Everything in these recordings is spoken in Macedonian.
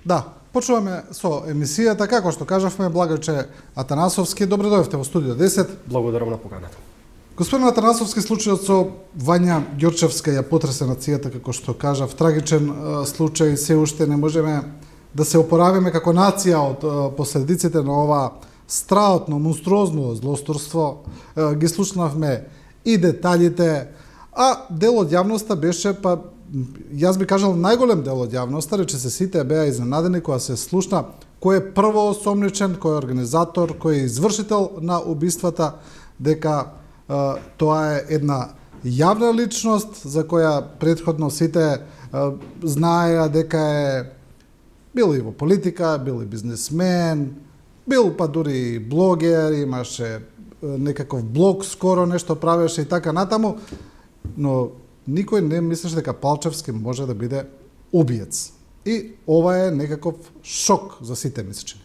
Да, почуваме со емисијата, како што кажавме, Благоче Атанасовски, добро дојдовте во студио 10. Благодарам на поканата. Господин Атанасовски, случајот со Вања Ѓорчевска ја потресе нацијата, како што кажав, трагичен случај, се уште не можеме да се опоравиме како нација од последиците на ова страотно, монструозно злосторство. Ги слушнавме и деталите, а дел од јавноста беше, па јас би кажал најголем дел од јавноста, рече се сите беа изненадени кога се слушна кој е прво осомничен, кој е организатор, кој е извршител на убиствата, дека тоа е една јавна личност за која претходно сите знаеа дека е бил и во политика, бил и бизнесмен, бил па дури блогер, имаше некаков блог, скоро нешто правеше и така натаму, но никој не мислеше дека Палчевски може да биде убиец. И ова е некаков шок за сите мислечени.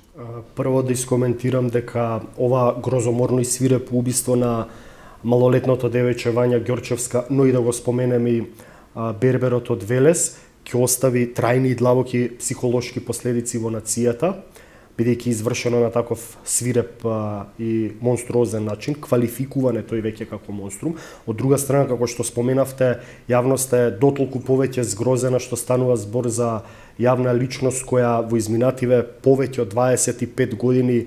Прво да искоментирам дека ова грозоморно и свирепо убиство на малолетното девојче Вања Ѓорчевска, но и да го споменем и берберот од Велес, ќе остави трајни и длабоки психолошки последици во нацијата, бидејќи извршено на таков свиреп и монструозен начин, квалификуване тој веќе како монструм. Од друга страна, како што споменавте, јавноста е дотолку повеќе згрозена што станува збор за јавна личност која во изминативе повеќе од 25 години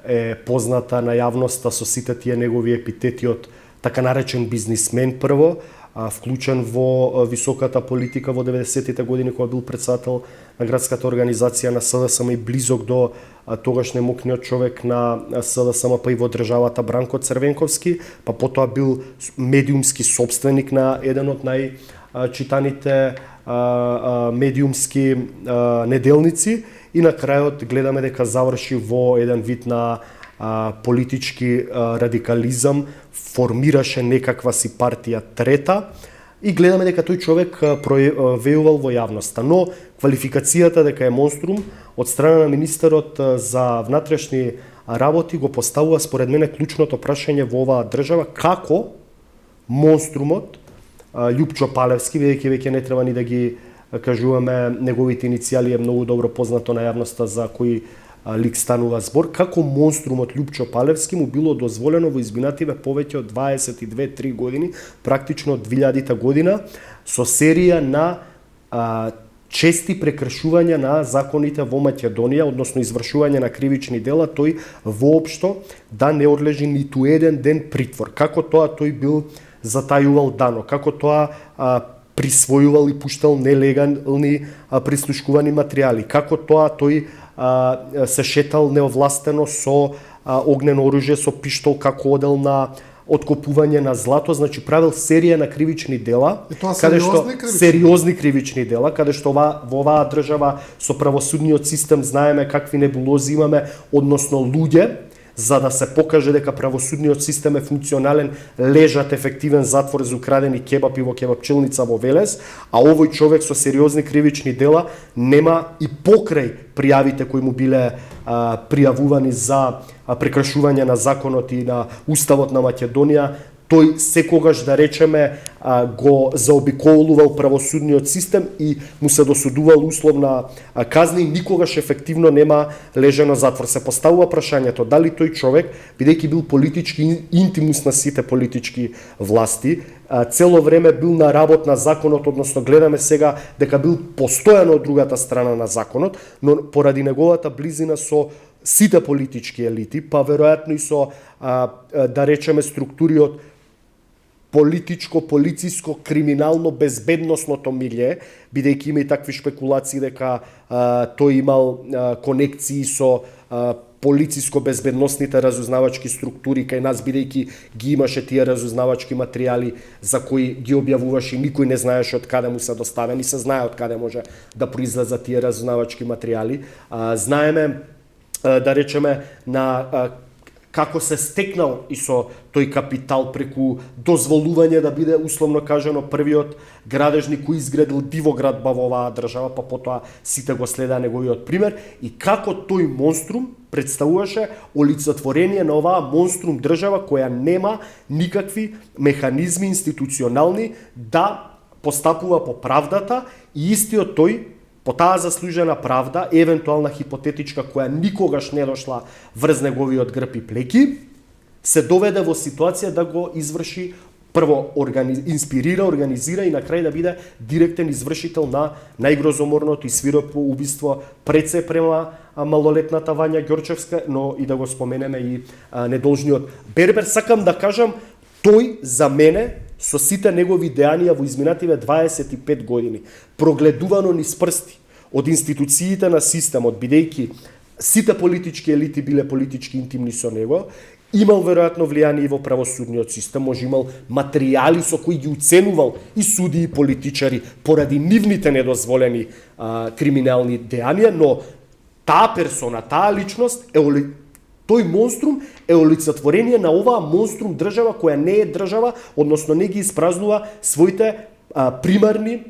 е позната на јавноста со сите тие негови епитети од така наречен бизнисмен прво, вклучен во високата политика во 90-тите години кога бил председател на градската организација на СДСМ и близок до тогаш немокниот човек на СДСМ, па и во државата Бранко Црвенковски, па потоа бил медиумски собственик на еден од најчитаните медиумски неделници и на крајот гледаме дека заврши во еден вид на политички радикализам, формираше некаква си партија трета и гледаме дека тој човек веувал во јавноста. Но квалификацијата дека е монструм од страна на министерот за внатрешни работи го поставува според мене клучното прашање во оваа држава како монструмот Љупчо Палевски, бидејќи веќе не треба ни да ги кажуваме неговите иницијали, е многу добро познато на јавноста за кој лик станува збор, како монструмот Љупчо Палевски му било дозволено во изминативе повеќе од 22-3 години, практично од 2000 година, со серија на чести прекршувања на законите во Македонија, односно извршување на кривични дела, тој воопшто да не одлежи ниту еден ден притвор. Како тоа тој бил затајувал дано, како тоа присвојувал и пуштал нелегални прислушкувани материјали, како тоа тој се шетал неовластено со огнено оружје, со пиштол, како одел на откопување на злато, значи правил серија на кривични дела, сериозни кривични дела, каде што во оваа држава со правосудниот систем знаеме какви небулози имаме, односно луѓе, за да се покаже дека правосудниот систем е функционален, лежат ефективен затвор за украдени кебапи во кебапчилница во Велес, а овој човек со сериозни кривични дела нема и покрај пријавите кои му биле пријавувани за прекршување на законот и на уставот на Македонија, тој секогаш, да речеме, го заобиколувал правосудниот систем и му се досудувал условна казна и никогаш ефективно нема лежено затвор. Се поставува прашањето дали тој човек, бидејќи бил политички интимус на сите политички власти, цело време бил на работ на законот, односно гледаме сега дека бил постојано од другата страна на законот, но поради неговата близина со сите политички елити, па веројатно и со, да речеме, структури од политичко, полициско, криминално, безбедносното милје, бидејќи има и такви шпекулации дека тој имал конекции со полициско-безбедносните разузнавачки структури кај нас, бидејќи ги имаше тие разузнавачки материјали за кои ги објавуваше и никој не знаеше од каде му се доставени, се знае од каде може да произлезат тие разузнавачки материјали. Знаеме, да речеме, на како се стекнал и со тој капитал преку дозволување да биде условно кажано првиот градежник кој изградил дивоградба во оваа држава, па потоа сите го следаа неговиот пример и како тој монструм представуваше олицетворение на оваа монструм држава која нема никакви механизми институционални да постапува по правдата и истиот тој по таа заслужена правда, евентуална хипотетичка која никогаш не дошла врз неговиот грб и плеки, се доведе во ситуација да го изврши прво инспирира, организира и на крај да биде директен извршител на најгрозоморното и свирепо убиство пред се према малолетната Вања Ѓорчевска, но и да го споменеме и недолжниот Бербер. Сакам да кажам, тој за мене со сите негови дејанија во изминативе 25 години, прогледувано низ прсти од институциите на системот, бидејќи сите политички елити биле политички интимни со него, имал веројатно влијание и во правосудниот систем, може имал материјали со кои ги уценувал и суди и политичари поради нивните недозволени криминални дејанија, но таа персона, таа личност тој монструм е олицетворение на оваа монструм држава која не е држава, односно не ги испразнува своите примарни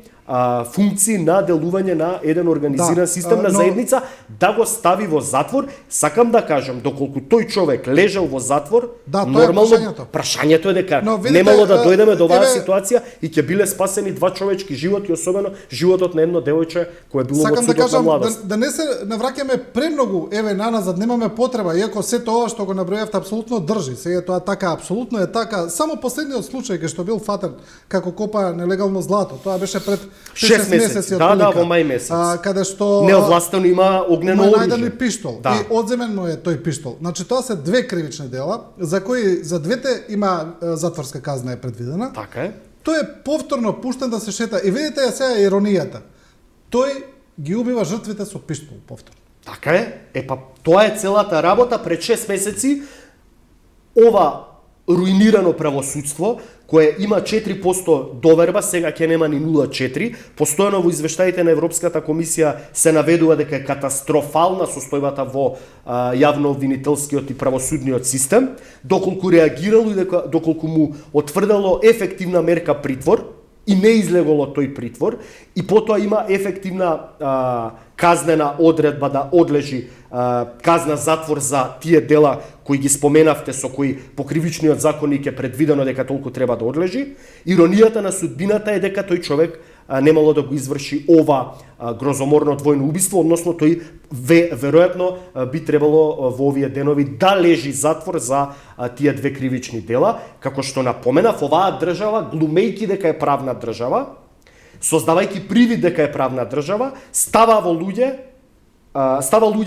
функции на делување на еден организиран систем на заедница, да го стави во затвор. Сакам да кажам, доколку тој човек лежал во затвор, нормално прашањето е дека немало да дојдеме до оваа ситуација и ќе биле спасени 2 човечки животи, особено животот на едно девојче кое било во цудот на младост. Да не се навраќаме премногу наназад, немаме потреба, иако сето ова што го набројавте апсолутно држи. Сега тоа така, апсолутно е така. Само последниот случај кај што бил фатен како копа нелегално злато, тоа беше пред 6 месеци, во мај месец. Каде што неовластено има огнено оружје. Најден пиштол и одземен му е тој пиштол. Значи тоа се 2 кривични дела за кои за двете има затворска казна е предвидена. Така е. Тој е повторно пуштен да се шета и видите ја сега иронијата. Тој ги убива жртвите со пиштол повторно. Така е. Тоа е целата работа пред 6 месеци. Ова руинирано правосудство, кое има 4% доверба, сега ќе нема ни 0,4%. Постојано во извештаите на Европската комисија се наведува дека е катастрофална состојбата во јавно-обвинителскиот и правосудниот систем, доколку реагирало и доколку му отврдало ефективна мерка притвор и не излеголо тој притвор, и потоа има ефективна казнена одредба да одлежи казна затвор за тие дела кои ги споменавте, со кои по кривичниот законник е предвидено дека толку треба да одлежи. Иронијата на судбината е дека тој човек немало да го изврши ова грозоморно двојно убиство, односно тој веројатно би требало во овие денови да лежи затвор за тие 2 кривични дела, како што напоменав, оваа држава, глумејќи дека е правна држава, создавајќи привид дека е правна држава, става луѓе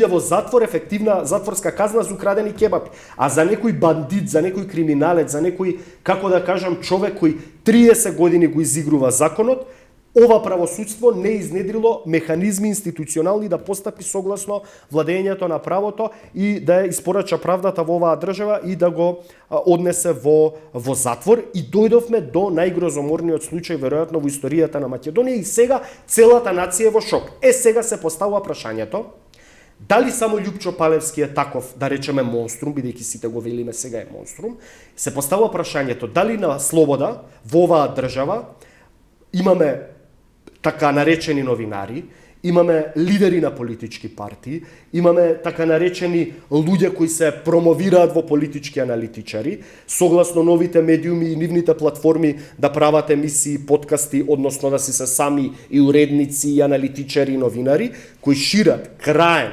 во затвор, ефективна затворска казна за украдени кебапи. А за некој бандит, за некој криминалец, за некој, како да кажам, човек кој 30 години го изигрува законот, ова правосудство не изнедрило механизми институционални да постапи согласно владењето на правото и да испорача правдата во оваа држава и да го однесе во затвор. И дојдовме до најгрозоморниот случај веројатно во историјата на Македонија и сега целата нација е во шок. Сега се поставува прашањето дали само Љупчо Палевски е таков, да речеме, монструм, бидејќи сите го велиме сега е монструм. Се поставува прашањето дали на слобода во оваа држава имаме така наречени новинари, имаме лидери на политички партии, имаме така наречени луѓе кои се промовираат во политички аналитичари, согласно новите медиуми и нивните платформи да прават емисии, подкасти, односно да се сами и уредници, и аналитичари, и новинари, кои шират краен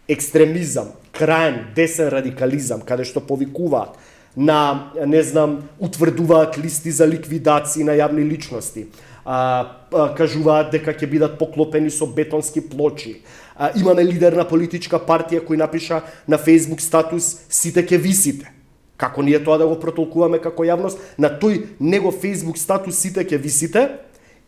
екстремизам, краен десен радикализам, каде што повикуваат на, утврдуваат листи за ликвидации на јавни личности, кажуваат дека ќе бидат поклопени со бетонски плочи. Имаме лидер на политичка партија кој напиша на Facebook статус "Сите ќе висите". Како ние тоа да го протолкуваме како јавност? На тој негов Facebook статус "Сите ќе висите"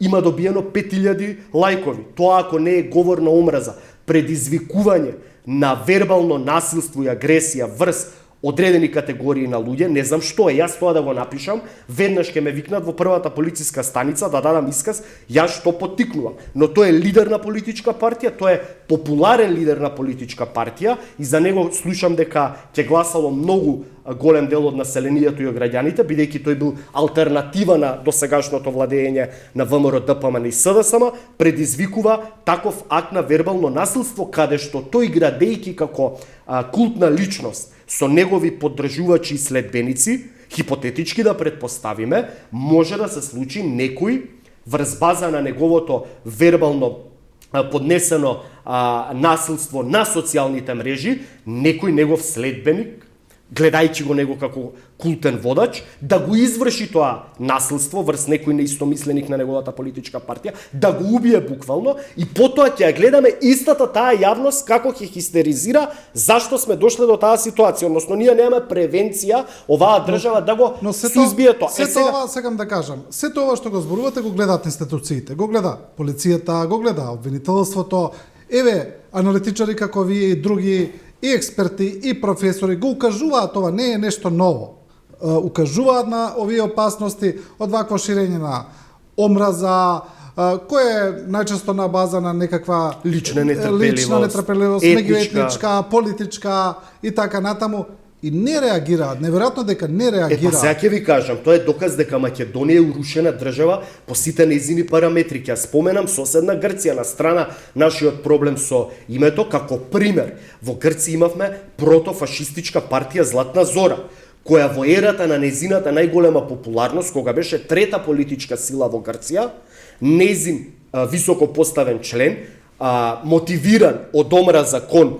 има добиено 5000 лајкови. Тоа ако не е говор на омраза, предизвикување на вербално насилство и агресија врз одредени категории на луѓе, не знам што е, јас тоа да го напишам, веднаш ќе ме викнат во првата полициска станица да дадам исказ, јас што поттикнувам. Но тој е лидер на политичка партија, тој е популарен лидер на политичка партија и за него слушам дека ќе гласало многу голем дел од населението и граѓаните, бидејќи тој бил алтернатива на досегашното владење на ВМРО, ДПМН и СДСМ, предизвикува таков акт на вербално насилство, каде што тој, градејќи како култна личност со негови поддржувачи и следбеници, хипотетички да предпоставиме, може да се случи некој врз база на неговото вербално поднесено насилство на социјалните мрежи, некој негов следбеник, гледајќи го него како култен водач, да го изврши тоа насилство врз некој неистомисленик на неговата политичка партија, да го убие буквално и потоа ќе ја гледаме истата таа јавност како ќе хистеризира зашто сме дошле до таа ситуација, односно ние немаме превенција оваа држава да го сузбие тоа. Сето ова сакам да кажам, сето ова што го зборувате го гледаат институциите, го гледа полицијата, го гледа обвинителството, еве аналитичари како вие и други и експерти и професори го укажуваат ова, не е нешто ново. Укажуваат на овие опасности од вакво ширење на омраза, кој е најчесто на база на некаква лична нетрпеливост, меѓуетничка, политичка и така натаму. И не реагираат, неверојатно дека не реагираат. Па сега ќе ви кажам, тоа е доказ дека Македонија е урушена држава по сите нејзини параметри. Ќе споменам соседна Грција на страна нашиот проблем со името како пример. Во Грција имавме протофашистичка партија Златна Зора, која во ерата на нејзината најголема популарност, кога беше трета политичка сила во Грција, нејзин високо поставен член, мотивиран од омраза кон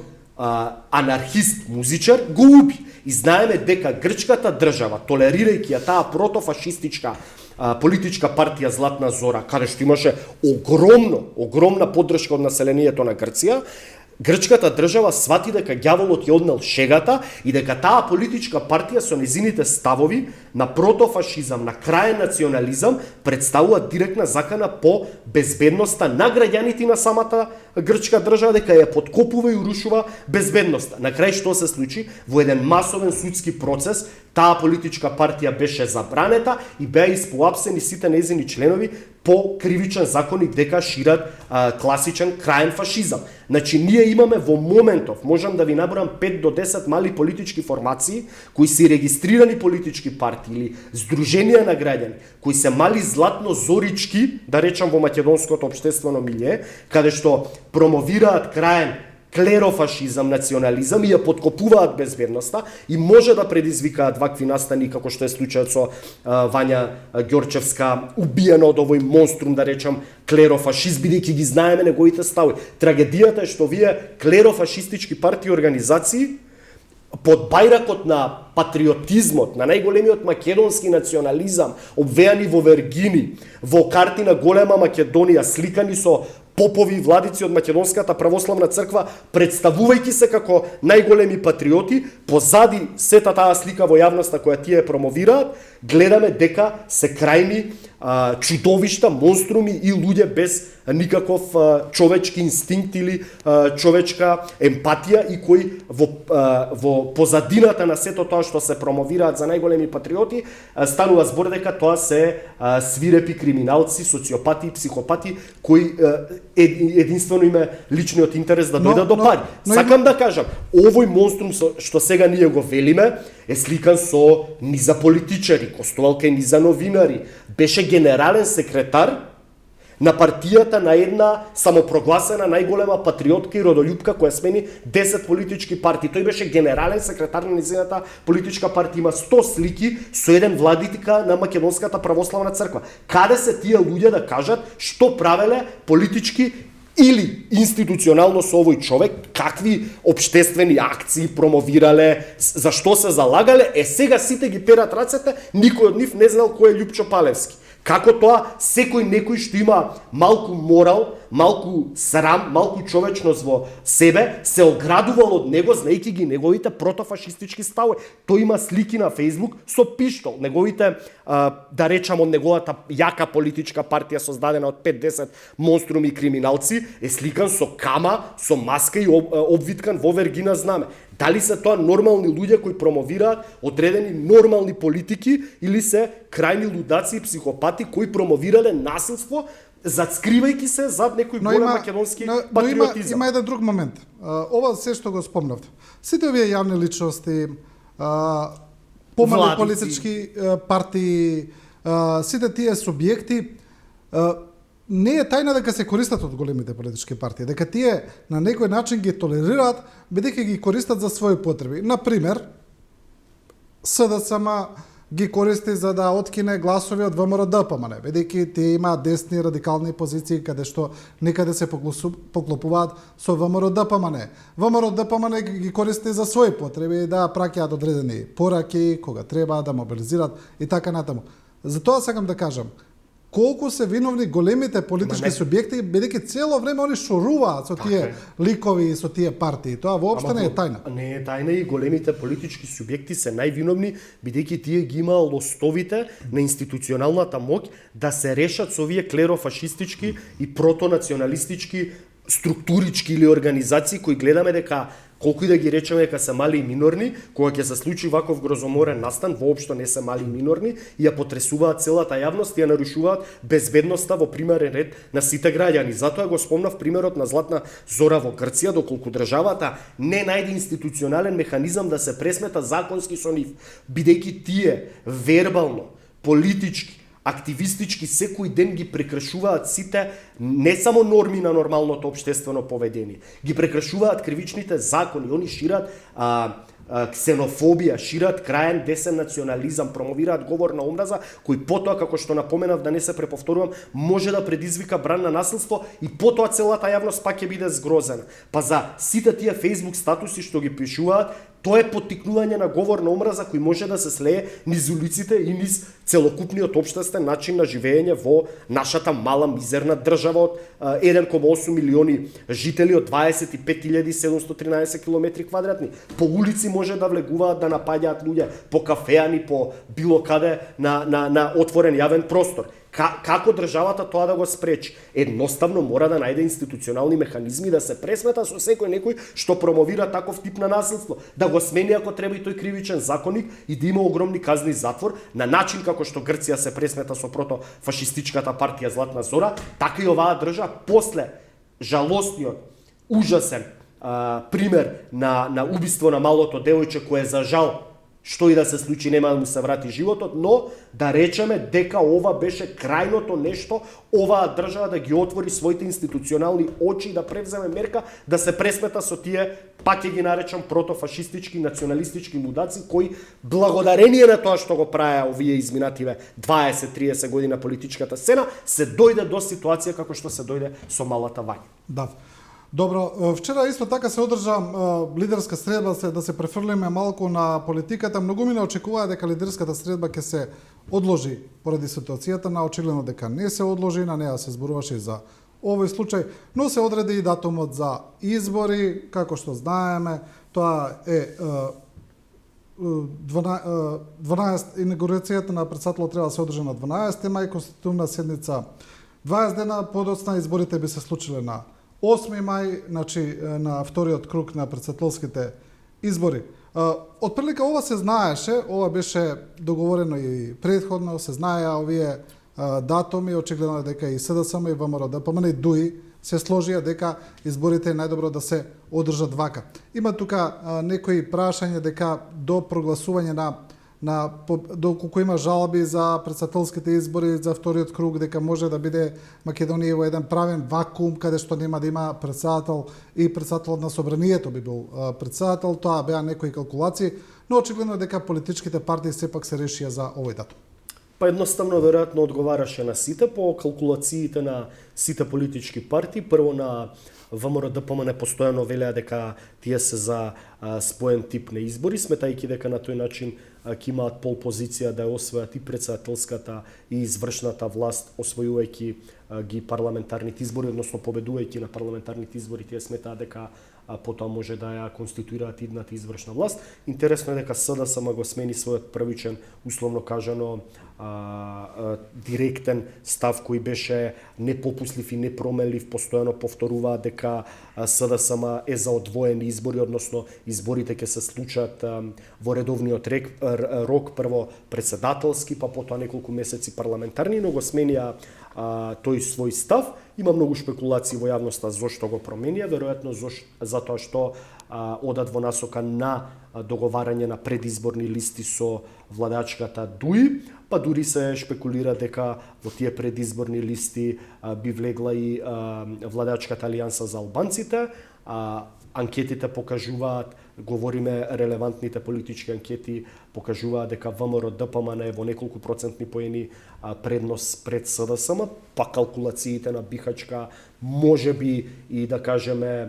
анархист музичар, го уби. И знаеме дека грчката држава, толерирајќи ја таа протофашистичка политичка партија Златна Зора, каде што имаше огромна поддршка од населението на Грција, грчката држава свати дека ѓаволот ја однел шегата и дека таа политичка партија со незините ставови на протофашизам, на краен национализам, представува директна закана по безбедноста на граѓаните на самата грчка држава, дека ја подкопува и урушува безбедноста. На крај што се случи? Во еден масовен судски процес, таа политичка партија беше забранета и беа испоапсени сите нејзини членови по кривичен законник дека шират класичен краен фашизам. Значи, ние имаме во моментов, можам да ви наборам 5 до 10 мали политички формации, кои се регистрирани политички партии или здруженија на граѓани, кои се мали златнозорички, да речам во македонското општествено милје, каде што промовираат краен клерофашизам, национализам и ја подкопуваат безбедноста и може да предизвикаат вакви настани како што е случајот со Вања Ѓорчевска, убиена од овој монструм, да речам, клерофашист, бидејќи ги знаеме неговите стави. Трагедијата е што вие клерофашистички партии и организации под бајракот на патриотизмот, на најголемиот македонски национализам, обвеани во вергини, во карти на голема Македонија, сликани со попови и владици од Македонската православна црква, представувајќи се како најголеми патриоти, позади сета таа слика во јавноста која тие промовираат, гледаме дека се крајни чудовишта, монструми и луѓе без никаков човечки инстинкт или човечка емпатија и кои во позадината на сето тоа што се промовираат за најголеми патриоти, станува збор дека тоа се свирепи криминалци, социопати и психопати кои единствено има личниот интерес да дојдат до пари. Сакам да кажам, овој монструм што сега ние го велиме е сликан со низа политичари, гостувал кај низа новинари, беше генерален секретар на партијата на една самопрогласена најголема патриотка и родолюбка која смени 10 политички партии. Тој беше генерален секретар на низината политичка партија, има 100 слики со еден владика на Македонската православна црква. Каде се тие луѓе да кажат што правеле политички или институционално со овој човек, какви општествени акции промовирале, за што се залагале, сега сите ги перат рацете, никој од нив не знал кој е Љупчо Палевски. Како тоа секој некој што има малку морал, малку срам, малку човечност во себе, се оградувал од него, знаејќи ги неговите протофашистички ставови. Тој има слики на Facebook со пиштол. Неговите, да речам, од неговата јака политичка партија создадена од 5-10 монструми и криминалци, е сликан со кама, со маска и обвиткан во вергина знаме. Дали се тоа нормални луѓе кои промовираат одредени нормални политики или се крајни лудаци и психопати кои промовирале насилство, зацкривајќи се зад некој голем македонски патриотизам? Има еден друг момент. Ова се што го спомнавте. Сите овие јавни личности, помали политички партии, сите тие субјекти, не е тајна дека се користат од големите политички партии, дека тие на некој начин ги толерираат, бидејќи ги користат за своји потреби. Например, СДСМ ги користи за да откине гласови од ВМРО ДПМН, бидејќи тие имаат десни радикални позиции каде што некаде се поклопуваат со ВМРО ДПМН. ВМРО ДПМН ги користи за своји потреби да праќаат одредени пораки кога треба да мобилизираат и така натаму. Затоа сакам да кажам, колку се виновни големите политички субјекти, бидејќи цело време они шоруваат со тие ликови и со тие партии. Тоа воопшто не е тајна. Не е тајна и големите политички субјекти се највиновни, бидејќи тие ги има лостовите на институционалната моќ да се решат со овие клерофашистички и протонационалистички структурички или организации кои гледаме дека колку и да ги речеме дека се мали и минорни, кога ќе се случи ваков грозоморен настан, воопшто не се мали и минорни и ја потресуваат целата јавност и ја нарушуваат безбедноста во примерен ред на сите граѓани. Затоа го спомнав примерот на Златна Зора во Грција, доколку државата не најде институционален механизам да се пресмета законски со нив, бидејќи тие вербално, политички, активистички секој ден ги прекршуваат сите не само норми на нормалното општествено поведение, ги прекршуваат кривичните закони, они шират ксенофобија, шират краен десен национализам, промовираат говор на омраза, кој потоа, како што напоменав, да не се преповторувам, може да предизвика бран на насилство и потоа целата јавност пак ќе биде згрозена. Па за сите тие Facebook статуси што ги пишуваат, тоа е поттикнување на говор на омраза кој може да се слее низ улиците и низ целокупниот општествен начин на живење во нашата мала мизерна држава од 1,8 милиони жители од 25.713 километри квадратни. По улици може да влегуваат, да напаѓаат луѓе, по кафеани, по било каде на отворен јавен простор. Како државата тоа да го спречи? Едноставно мора да најде институционални механизми да се пресмета со секој некој што промовира таков тип на насилство, да го смени ако треба и тој кривичен законник и да има огромни казни затвор, на начин како што Грција се пресмета со протофашистичката партија Златна Зора, така и оваа држава после жалосниот, ужасен пример на убиство на малото девојче кое за жал што и да се случи нема да му се врати животот, но да речеме дека ова беше крајното нешто, оваа држава да ги отвори своите институционални очи и да превземе мерка да се пресмета со тие, пак ќе ги наречам, протофашистички, националистички мудаци, кои благодарение на тоа што го правеа овие изминативе 20-30 години на политичката сцена, се дојде до ситуација како што се дојде со малата Вања. Да. Добро, вчера исто така се одржа лидерска средба, да се префрлиме малку на политиката. Многумина очекуваа дека лидерската средба ќе се одложи поради ситуацијата, на очигледно дека не се одложи, на неа се зборуваше и за овој случај, но се одреди и датумот за избори, како што знаеме, тоа е 12 инаугурацијата на председателот треба да се одржи на 12 мај, конститутивна седница 20 дена, подоцна изборите би се случиле на 8 мај, значи на вториот круг на председателските избори. Отприлика ова се знаеше, ова беше договорено и претходно, се знаеа овие датуми, очигледно дека и СДСМ и ВМРО ДПМН и ДУИ се сложија дека изборите е најдобро да се одржат вака. Има тука некои прашања дека до прогласување доколку има жалби за председателските избори за вториот круг, дека може да биде Македонија во еден правен вакуум каде што нема да има председател и председателот на собранието би бил председател. Тоа беа некои калкулации, но очигледно дека политичките партии сепак се решија за овој датум. Па едноставно веројатно одговараше на сите по калкулациите на сите политички партии. Прво на ВМРО ДПМН постојано велеа дека тие се за споен тип на избори, сметајќи дека на тој начин ќе имаат пол позиција да ја освојат и председателската и извршната власт, освојувајќи ги парламентарните избори, односно победувајќи на парламентарните избори, тие сметаат дека потоа може да ја конституираат идната извршна власт. Интересно е дека СДСМ го смени својот првичен, условно кажано, директен став кој беше непопуслив и непромелив, постојано повторуваа дека СДСМ е за одвоени избори, односно изборите ќе се случат во редовниот рок, прво председателски, па потоа неколку месеци парламентарни, но го сменија тој свој став. Има многу шпекулации во јавноста зошто го променија, веројатно затоа што одат во насока на договарање на предизборни листи со владачката ДУИ, па дури се шпекулира дека во тие предизборни листи би влегла и владачката алијанса за албанците, анкетите покажуваат, говориме релевантните политички анкети, покажуваат дека ВМРО ДПМН е во неколку процентни поени предност пред СДСМ, па калкулациите на Бихачка можеби и да кажеме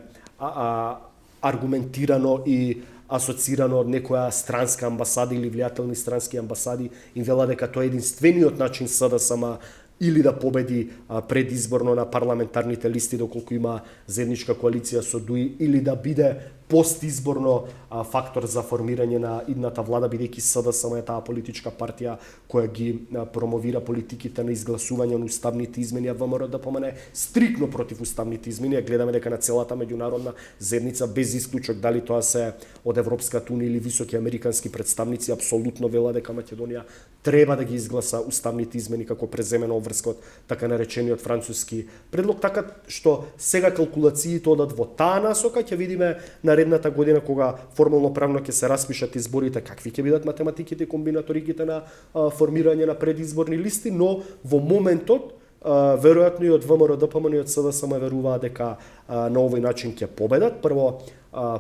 аргументирано и асоцирано од некоја странска амбасада или влијателни странски амбасади им вела дека тоа е единствениот начин СДСМ или да победи предизборно на парламентарните листи доколку има заедничка коалиција со ДУИ, или да биде постизборно фактор за формирање на идната влада, бидејќи СДСМ е таа политичка партија која ги промовира политиките на изгласување на уставните измени, а ВМРО ДПМН стрикно против уставните измени. Гледаме дека на целата меѓународна заедница без исклучок, дали тоа се од Европската унија или високи американски представници, апсолутно вела дека Македонија треба да ги изгласа уставните измени како преземена обврска од така наречениот француски предлог, така што сега калкулациите одат во таа насока. Ќе видиме наредната година кога формално правно ќе се распишат изборите какви ќе бидат математиките и комбинаториките на формирање на предизборни листи, но во моментот веројатно и од ВМРО ДПМН и од СДСМ веруваат дека на овој начин ќе победат. Прво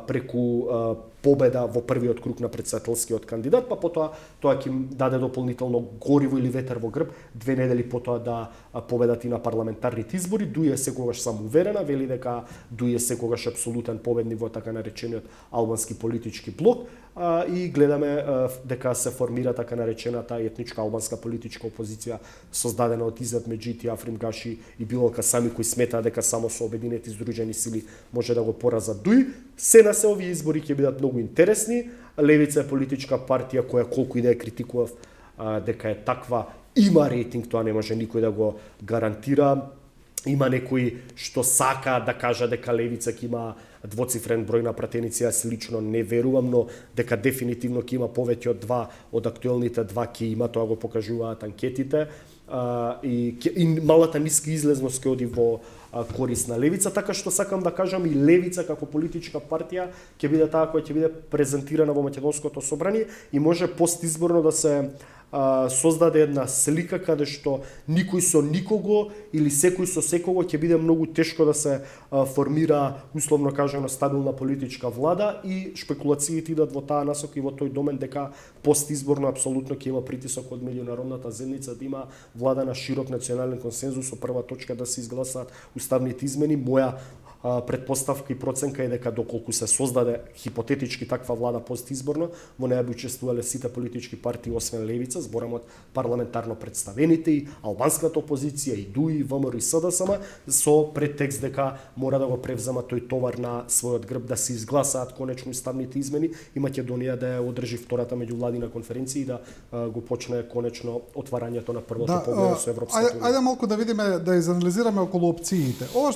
преку победа во првиот круг на претседателскиот кандидат, па потоа тоа ќе им даде дополнително гориво или ветер во грб 2 недели потоа да победат и на парламентарните избори. ДУИ е секогаш самоуверена, вели дека ДУИ е секогаш апсолутен победник во така наречениот албански политички блок, и гледаме дека се формира така наречената етничка албанска политичка опозиција создадена од Изет Меджити, Африм Гаши и Билалка Сами, кои сметаат дека само со обединети здружени сили може да го поразат ДУИ. Се на се овие избори ќе бидат многу интересни. Левица е политичка партија која колку и да ја критикував дека е таква, има рейтинг, тоа не може никој да го гарантира. Има некои што сака да кажа дека левица ќе има двоцифрен број на пратеници, јас лично не верувам, но дека дефинитивно ќе има повеќе од 2 од актуелните 2 ќе има, тоа го покажуваат анкетите. И малата ниска излезност ќе оди во корис на левица, така што сакам да кажам и левица како политичка партија ќе биде таа која ќе биде презентирана во македонското собрание и може постизборно да се создаде една слика каде што никој со никого или секој со секого ќе биде многу тешко да се формира, условно кажано, стабилна политичка влада, и шпекулациите идат во таа насока и во тој домен дека постизборно апсолутно ќе има притисок од меѓународната заедница да има влада на широк национален консензус, со прва точка да се изгласаат уставните измени. Моја предпоставка и проценка е дека доколку се создаде хипотетички таква влада постизборно, во неја би учествувале сите политички партии освен левица, зборам од парламентарно представените и албанската опозиција, и ДУИ, и ВМРО и СДСМ, со претекст дека мора да го превзема тој товар на својот грб, да се изгласаат конечно уставните измени и Македонија да ја одржи втората меѓувладина конференција и да го почне конечно отварањето на првото погледа со Европската унија. Ајде малку да видиме, да изанализираме околу опциите. Ова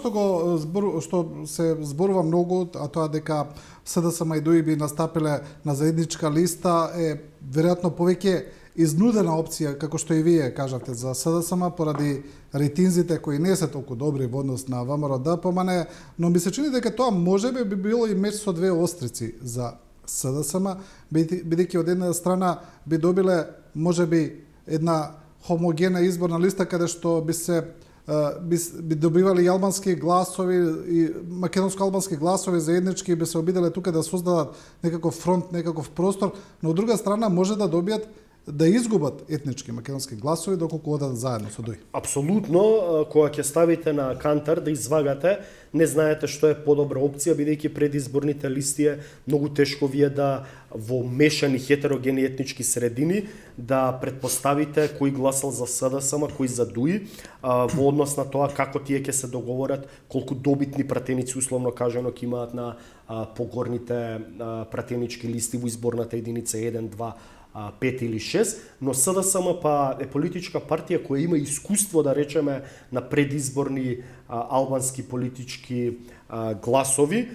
што се зборува многу, а тоа дека СДСМ и ДУИ би настапиле на заедничка листа, е веројатно повеќе изнудена опција, како што и вие кажавте за СДСМ, поради рейтинзите кои не се толку добри во однос на ВМРО ДПМН, но ми се чини дека тоа можеби би било и меч со две острици за СДСМ, бидејќи од една страна би добиле можеби една хомогена изборна листа каде што би добивали и албански гласови и македонско-албански гласови заеднички, би се обиделе тука да создадат некаков фронт, некаков простор, но од друга страна може да добијат да изгубат етнички македонски гласови доколку одат заедно со ДУИ. Апсолутно, кога ќе ставите на кантар да извагате, не знаете што е подобра опција, бидејќи предизборните листи е многу тешко вие да во мешани хетерогени етнички средини да предпоставите кој гласал за СДСМ, кој за ДУИ, во однос на тоа како тие ќе се договорат, колку добитни пратеници, условно кажано, ќе имаат на погорните пратенички листи во изборната единица 1, 2, 5 или 6, но СДСМ па е политичка партија која има искуство, да речеме, на предизборни албански политички гласови.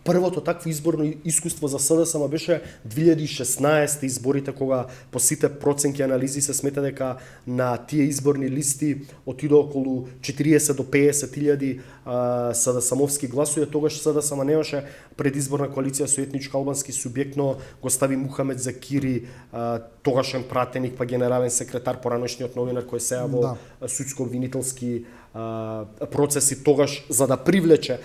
Првото такво изборно искуство за СДСМ беше 2016 изборите, кога по сите проценки анализи се смета дека на тие изборни листи отидо околу 40 до 50 илјади СДСМовски гласови. Тогаш СДСМ немаше предизборна коалиција со етничко албански субјект, но го стави Мухамед Закири, тогашен пратеник па генерален секретар, поранешниот новинар кој сеја во судско обвинителски процеси, тогаш за да привлече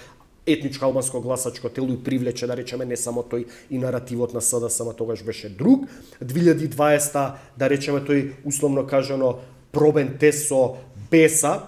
етничко албанско гласачко тело и привлече, да речеме, не само тој и наративот на СДСМ тогаш беше друг. 2020, да речеме, тој условно кажано пробен тест со БЕСА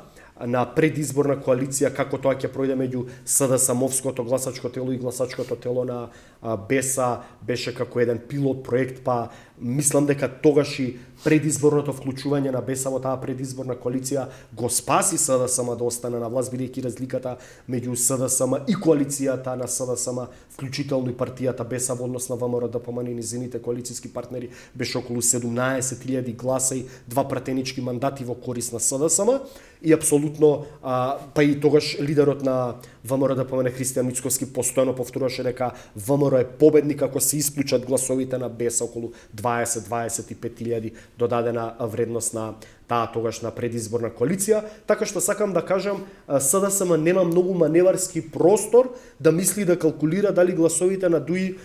на предизборна коалиција, како тоа ќе пројде меѓу СДСМовското гласачко тело и гласачкото тело на БЕСА, беше како еден пилот проект, па мислам дека тогаш и предизборното вклучување на БЕСА во таа предизборна коалиција го спаси СДСМ да остане на власт, бидејќи разликата меѓу СДСМ и коалицијата на СДСМ, вклучително и партијата БЕСА во однос на ВМРО ДПМН и низините коалицијски партнери, беше околу 17.000 гласа и 2 пратенички мандати во корис на СДСМ. И апсолутно, па и тогаш лидерот на ВМРО ДПМН Христијан Мицковски постојано повторуваше дека ВМРО е победник ако се исклучат гласовите на БЕСА, околу 20-25.000 додадена вредност на таа тогашна предизборна коалиција, така што сакам да кажам, СДСМ нема многу маневарски простор да мисли да калкулира дали гласовите на ДУИ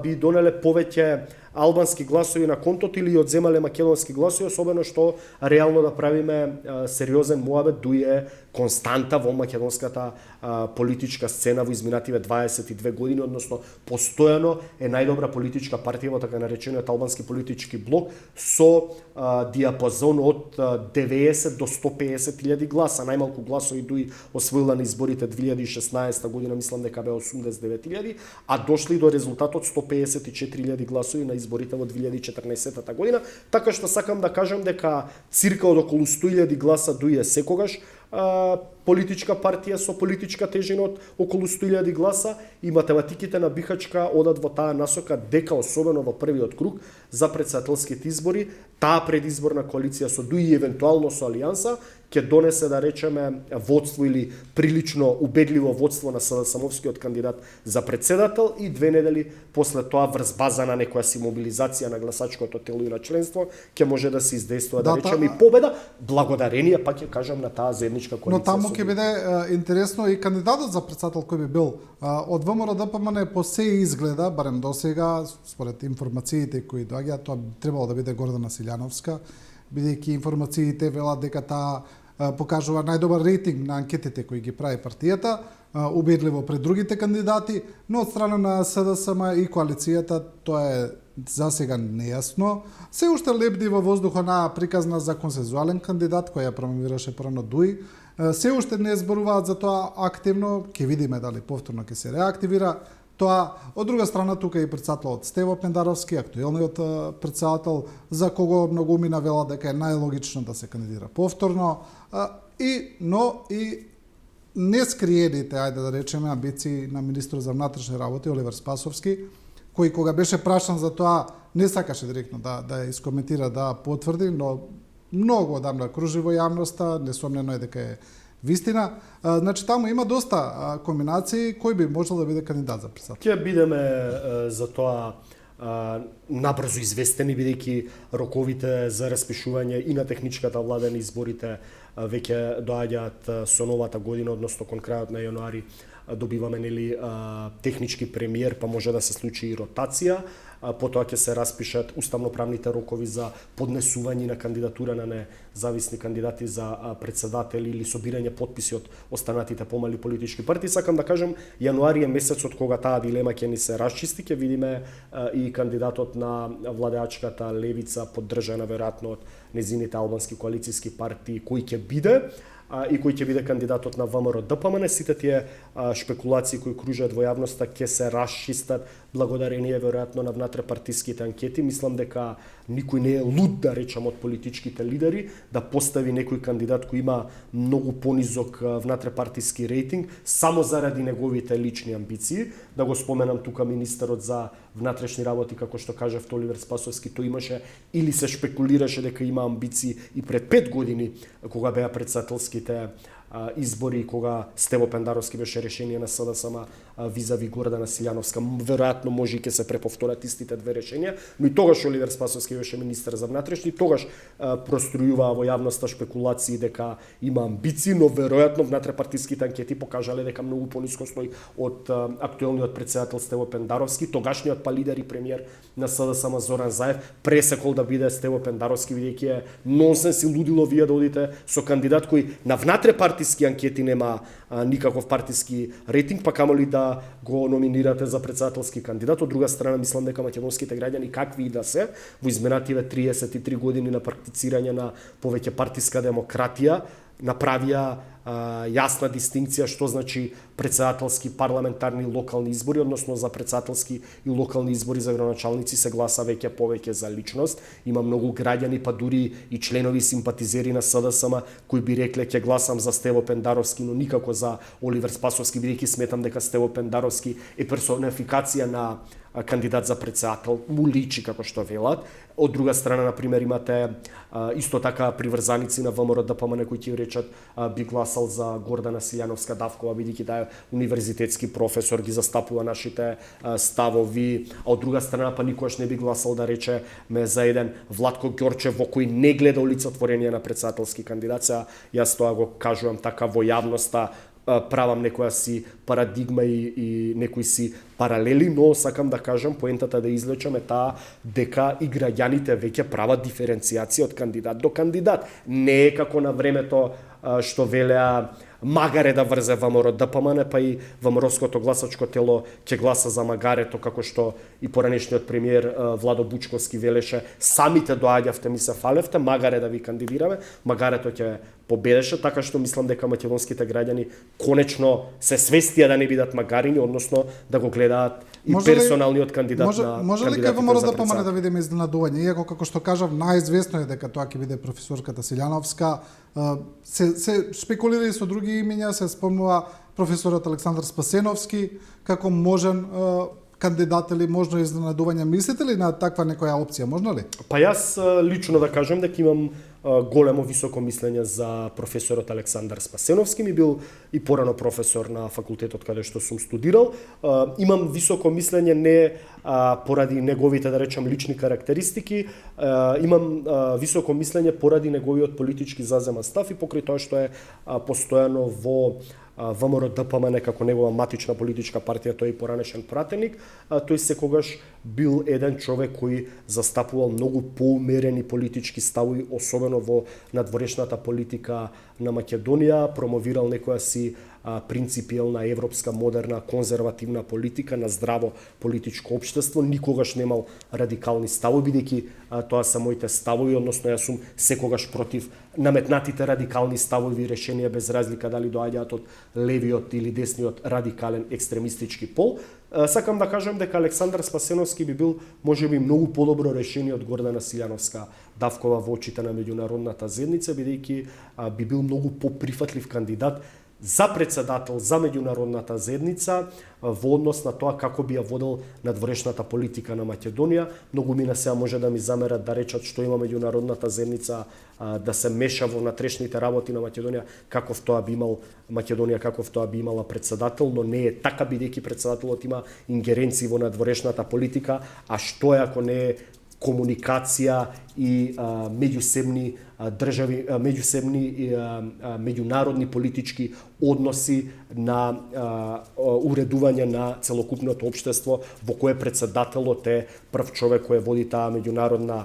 би донеле повеќе албански гласови на контот или одземале македонски гласови, особено што реално да правиме сериозен муабет, ДУИ е константа во македонската политичка сцена во изминативе 22 години, односно постојано е најдобра политичка партија во така наречениот албански политички блок со диапазон од 90 до 150.000 гласа. Најмалку гласови ДУИ освоила на изборите 2016 година, мислам дека бе 89.000, а дошли до резултатот 154.000 гласови на изборите во 2014 година. Така што сакам да кажам дека цирка од околу 100.000 гласа ДУИ е секогаш политичка партија со политичка тежина од околу 100.000 гласа и математиките на Бихачка одат во таа насока дека особено во првиот круг за претседателските избори, таа предизборна коалиција со ДУИ и евентуално со Алијанса ќе донесе, да речеме, водство или прилично убедливо водство на СДСМовскиот кандидат за председател и 2 недели после тоа врз база на некоја си мобилизација на гласачкото тело и на членство ќе може да се издействува, да речеме, и победа, благодарение, пак ќе кажам, на таа заедничка коалиција. Но таму ќе биде интересно и кандидатот за председател кој би бил од ВМРО ДПМН по се изгледа, барем до сега, според информациите кои доаѓаат, тоа би требало да биде Гордана Силјановска, бидејќи информациите велат дека таа покажува најдобар рейтинг на анкетите кои ги прави партијата, убедливо пред другите кандидати, но од страна на СДСМ и коалицијата тоа е за сега нејасно. Се уште лебди во воздухот на приказна за консензуален кандидат кој ја промовираше првно ДУИ. Се уште не зборуваат за тоа активно, ќе видиме дали повторно ќе се реактивира тоа. Од друга страна, тука и председателот Стево Пендаровски, актуелниот председател, за кого многумина вела дека е најлогично да се кандидира повторно, но и нескриените, ајде да речеме, амбиции на министрот за внатрешни работи Оливер Спасовски, кој кога беше прашан за тоа не сакаше директно да искоментира, да потврди, но многу одамна кружи во јавноста, несомнено е дека е вистина. Значи таму има доста комбинации кој би можел да биде кандидат за председател. Ќе бидеме за тоа набрзо известени, бидејќи роковите за распишување и на техничката влада на изборите веќе доаѓаат со новата година, односно кон крајот на јануари добиваме технички премиер, па може да се случи и ротација. Потоа ќе се распишат уставноправните рокови за поднесување на кандидатура на независни кандидати за председатели или собирање потписи од останатите помали политички партии. Сакам да кажам, јануари е месецот кога таа дилема ќе ни се расчисти, ќе видиме и кандидатот на владеачката левица, поддржана веројатно од незините албански коалицијски партии, кој ќе биде и кој ќе биде кандидатот на ВМРО ДПМН. Сите тие шпекулации кои кружат во јавноста ќе се расчистат благодарение веројатно на внатрепартиските анкети. Мислам дека никој не е луд, да речам, од политичките лидери да постави некој кандидат кој има многу понизок внатрепартиски рейтинг само заради неговите лични амбиции. Да го споменам тука министерот за внатрешни работи, како што кажав, Оливер Спасовски, тој имаше или се шпекулираше дека има амбиции и пред 5 години кога беа председателските избори, кога Стево Пендаровски беше решение на СДСМ визави Гордана Силјановска. Веројатно веројатно може и ќе се преповторат истите две решенија, но и тогаш Оливер Спасовски беше министер за внатрешни, тогаш прострујуваа во јавноста шпекулации дека има амбиции, но веројатно внатрепартиските анкети покажале дека многу пониско стои од актуелниот председател Стево Пендаровски, тогашниот па лидер и премиер на СДСМ Зоран Заев пресекол да биде Стево Пендаровски, бидејќи е нонсенс и лудило вие да одите со кандидат кој на внатрепартиски анкети нема никаков партиски рейтинг, па камоли да го номинирате за председателски кандидат. Од друга страна, мислам дека македонските граѓани, какви и да се, во изминативе 33 години на практицирање на повеќе партиска демократија, направија јасна дистинкција што значи председателски, парламентарни и локални избори, односно за председателски и локални избори за градоначалници се гласа веќе повеќе за личност. Има многу граѓани, па дури и членови симпатизери на СДСМ кои би рекле ќе гласам за Стево Пендаровски, но никако за Оливер Спасовски, бидејќи сметам дека Стево Пендаровски е персонификација на кандидат за председател, му личи како што велат. Од друга страна, на пример, имате исто така приврзаници на ВМРО ДПМН кои ќе речат би гласал за Гордана Силјановска Давкова, бидејќи да е универзитетски професор, ги застапува нашите ставови, а од друга страна па никогаш не би гласал да рече ме за еден Владко Ѓорчев во кој не гледа олицетворение на председателски кандидат. Јас тоа го кажувам така во јавноста, правам некоја си парадигма и некои си паралели, но сакам да кажам, поентата да извлечам е таа дека и граѓаните веќе прават диференцијација од кандидат до кандидат. Не е како на времето што велеа Магаре да врзе ВМРО ДПМН, па и ВМРО-ското гласачко тело ќе гласа за Магарето, како што и поранешниот премиер Владо Бучковски велеше, самите доаѓавте, ми се фалевте, Магаре да ви кандидираме, Магарето ќе победеше, така што мислам дека македонските граѓани конечно се свестија да не бидат магарини, односно да го гледаат и персоналниот кандидат на може ли кај ВМРО ДПМН да видиме изненадување, иако како што кажав, најизвестно е дека тоа ќе биде професорката Силјановска, се спекулира и со други имиња, се спомнува професорот Александар Спасеновски како можен кандидат или можно изненадување. Мислите ли на таква некоја опција, можно ли? Па јас лично да кажам дека имам големо високо мислење за професорот Александар Спасеновски, ми бил и порано професор на факултетот каде што сум студирал. Имам високо мислење не поради неговите, да речам, лични карактеристики, имам високо мислење поради неговиот политички заземан став и покрај тоа што е постојано во ВМРО ДПМН како негова матична политичка партија, тој е поранешен пратеник, тој секогаш бил еден човек кој застапувал многу поумерени политички ставови, особено во надворешната политика на Македонија, промовирал некоја си принципиелна европска, модерна, конзервативна политика на здраво политичко општество, никогаш немал радикални ставови, бидејќи тоа се моите ставови, односно јас сум секогаш против наметнатите радикални ставови и решенија без разлика дали доаѓаат од левиот или десниот радикален екстремистички пол. Сакам да кажам дека Александар Спасеновски би бил можеби многу подобро решение од Гордана Силјановска Давкова во очите на меѓународната заедница, бидејќи би бил многу поприфатлив кандидат за председател за меѓународната заедница во однос на тоа како би ја водел надворешната политика на Македонија. Многу мина сега може да ми замерат да речат што има меѓународната заедница да се меша во внатрешните работи на Македонија, каков тоа би имал Македонија, каков тоа би имала председател, но не е така, бидејќи председателот има ингеренции во надворешната политика, а што е ако не е комуникација и меѓусебни држави, меѓународни политички односи на уредување на целокупното општество во кое председателот е прв човек кој води таа меѓународна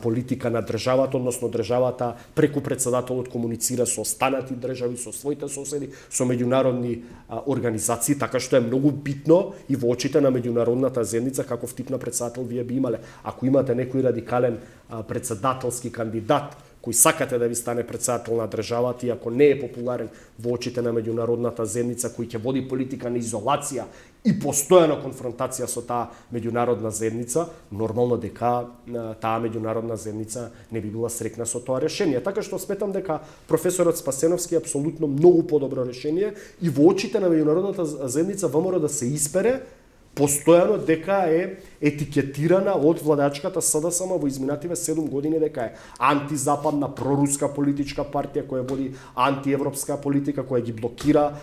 политика на државата, односно државата преку председателот комуницира со останати држави, со своите соседи, со меѓународни организации, така што е многу битно и во очите на меѓународната заедница каков тип на председател вие би имале. Ако имате некој радикален председателски кандидат кој сакате да ви стане председател на државата и ако не е популарен во очите на меѓународната заедница, кој ќе води политика на изолација и постојана конфронтација со таа меѓународна заедница, нормално дека таа меѓународна заедница не би била срекна со тоа решение. Така што сметам дека професорот Спасеновски е апсолутно многу подобро решение и во очите на меѓународната заедница ВМРО да се испере постојано дека е етикетирана од владачката СДСМ во изминативе 7 години дека е антизападна, проруска политичка партија која води антиевропска политика, која ги блокира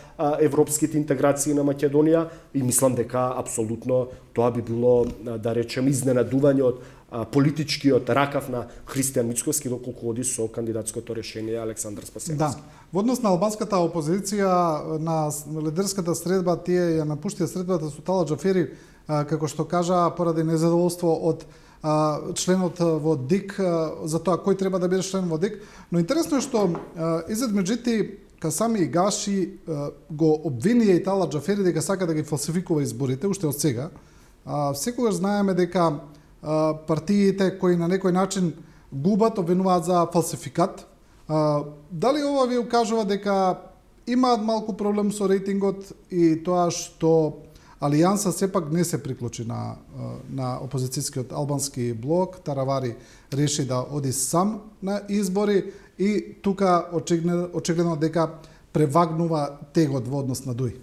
европските интеграции на Македонија и мислам дека апсолутно тоа би било, да речем, изненадување од политичкиот ракав на Христијан Мицковски доколку оди со кандидатското решение Александар Спасевски. Да. Во однос на албанската опозиција на лидерската средба, тие ја напуштија средбата со Тала Џафери, како што кажа, поради незадоволство од членот во ДИК за тоа кој треба да биде член во ДИК, но интересно е што Изет Меджити Касами Игаши го обвинија и Тала Џафери дека сака да ги фалсификува изборите уште од сега. Секогаш знаеме дека партиите кои на некој начин губат обвинуваат за фалсификат. Дали ова ви укажува дека имаат малку проблем со рейтингот и тоа што Алијанса сепак не се приклучи на опозицијскиот албански блок, Таравари реши да оди сам на избори и тука очигледно дека превагнува тегот во однос на Дуј?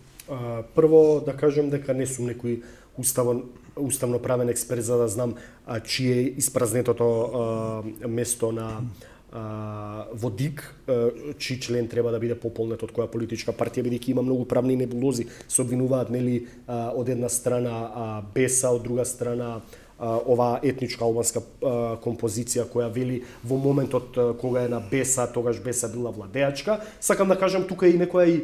Прво да кажем дека не сум некој уставно правен експерт за да знам чие е испразнетото место на во ДИК, чиј член треба да биде пополнет од која политичка партија, бидејќи има многу правни небулози, се обвинуваат нели од една страна БЕСА, од друга страна оваа етничка албанска композиција која вели во моментот кога е на БЕСА, тогаш БЕСА била владеачка. Сакам да кажам тука и некоја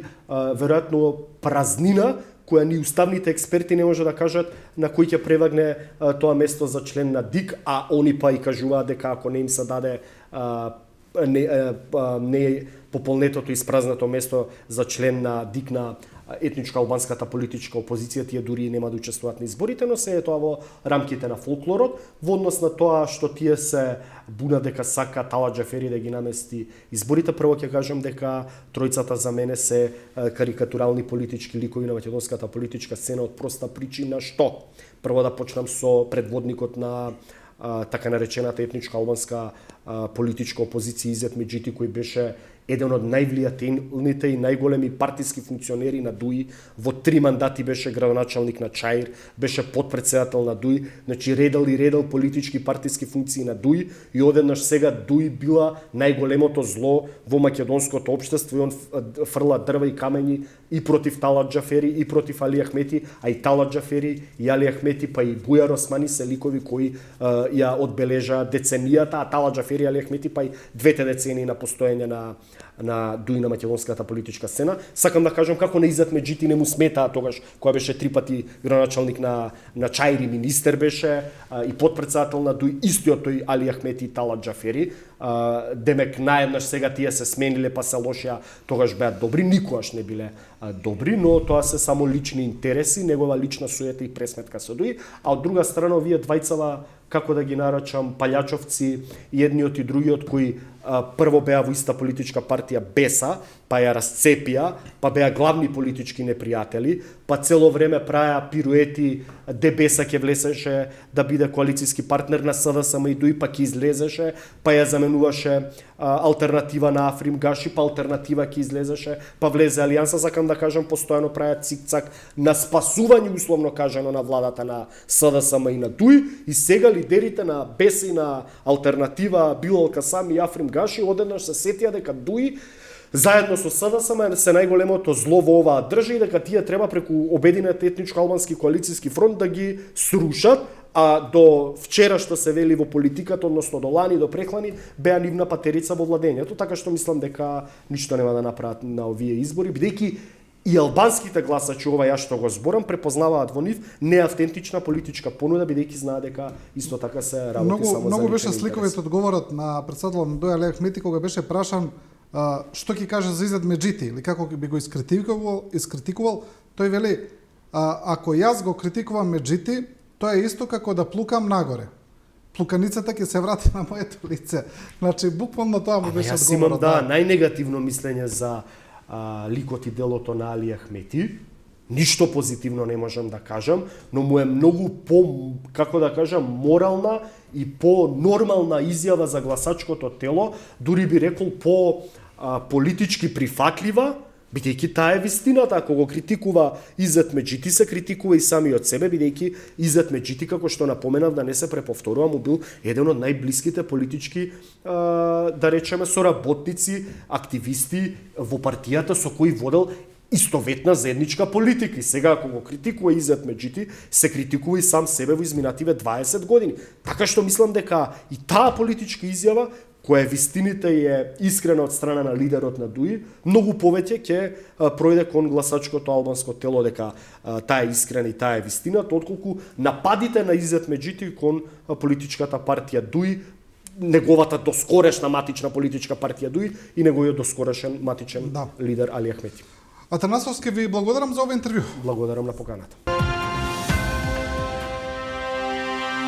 веројатно празнина која ни уставните експерти не може да кажат на кој ќе превагне тоа место за член на ДИК, а они па и кажуваат дека ако не им се даде не пополнетото испразнато место за член на ДИК на етничка албанската политичка опозиција, тие дури нема да учествуваат на изборите, но се е тоа во рамките на фолклорот, во однос на тоа што тие се буна дека сака Тала Џафери да ги намести изборите. Прво ќе кажам дека тројцата за мене се карикатурални политички ликови на македонската политичка сцена од проста причина што прво да почнам со предводникот на така наречената етничка албанска политичка опозиција Изет Меджити, кој беше еден од највлијателните и најголеми партиски функционери на ДУИ, во 3 мандати беше градоначалник на Чаир, беше потпредседател на ДУИ, значи редал политички партиски функции на ДУИ и одеднаш сега ДУИ била најголемото зло во македонското општество и он фрла дрва и камењи и против Тала Џафери и против Али Ахмети, а и Тала Џафери и Али Ахмети па и Бујар Османи се ликови кои ја одбележа деценијата, а Тала Џафери и Али Ахмети па и 2 децении на постоење на ДУИ на македонската политичка сцена. Сакам да кажам како на Изет Меджити не му сметаа тогаш кога беше 3 пати градоначалник на Чаир и министер беше и потпредседател на ДУИ, истиот тој Али Ахмети и Тала Џафери. Демек наеднаш сега тие се смениле па се лошија, тогаш беа добри, никогаш не биле добри, но тоа се само лични интереси, негова лична суета и пресметка со ДУИ, а од друга страна овие двајцава, како да ги нарачам, палјачовци, едниот и другиот кои прво беа во иста политичка партија БЕСА, па ја расцепија, па беа главни политички непријатели, па цело време праја пируети, де БЕСА ќе влезеше да биде коалицијски партнер на СДСМ и ДУИ, па ќе излезеше, па ја заменуваше алтернатива на Африм Гаши, па алтернатива ќе излезеше, па влезе Алијанса. Сакам да кажам, постојано праја цик-цак на спасување, условно кажано, на владата на СДСМ и на ДУИ, и сега лидерите на БЕСА и на алтернатива Билал Касам и Африм Гаши одеднаш се сетија дека ДУИ заедно со СДСМ се најголемото зло во оваа држава и дека тие треба преку обединет етничко-албански коалицијски фронт да ги срушат, а до вчера што се вели во политиката, односно до лани, до преклани, беа нивна патерица во владењето, така што мислам дека ништо нема да направат на овие избори, бидејќи и албанските гласачи, ова ја што го зборам, препознаваат во нив неавтентична политичка понуда, бидејќи знаат дека исто така се работи само за многу беше личен сликовит интерес. одговорот на претседателот на ДУИ Али Ахмети кога беше прашан што ќе каже за Изет Меджити или како би го искритикувал, тој вели ако јас го критикувам Меджити, тоа е исто како да плукам нагоре. Плуканицата ќе се врати на моето лице. Значи буквално тоа му беше Јас имам одговорот. најнегативно мислење за ликот и делото на Али Ахмети. Ништо позитивно не можам да кажам, но му е многу по, како да кажам, морална и по-нормална изјава за гласачкото тело, дури би рекол по политички прифатлива, Бидејќи таа е вистината, ако го критикува Изет Меджити, се критикува и самиот себе, бидејќи Изет Меджити, како што напоменав, да не се преповторувам, му бил еден од најблиските политички, да речеме, соработници, активисти во партијата со кои водел истоветна заедничка политика. И сега, ако го критикува Изет Меджити, се критикува и сам себе во изминативе 20 години. Така што мислам дека и таа политичка изјава, која е вистините и е искрена од страна на лидерот на ДУИ, многу повеќе ќе пројде кон гласачкото албанско тело дека таа е искрена и таа е вистината, отколку нападите на Изет Меджити кон политичката партија ДУИ, неговата доскорешна матична политичка партија ДУИ и неговиот доскорешен матичен лидер Али Ахмети. Атанасовски, ви благодарам за ова интервју. Благодарам на поканата.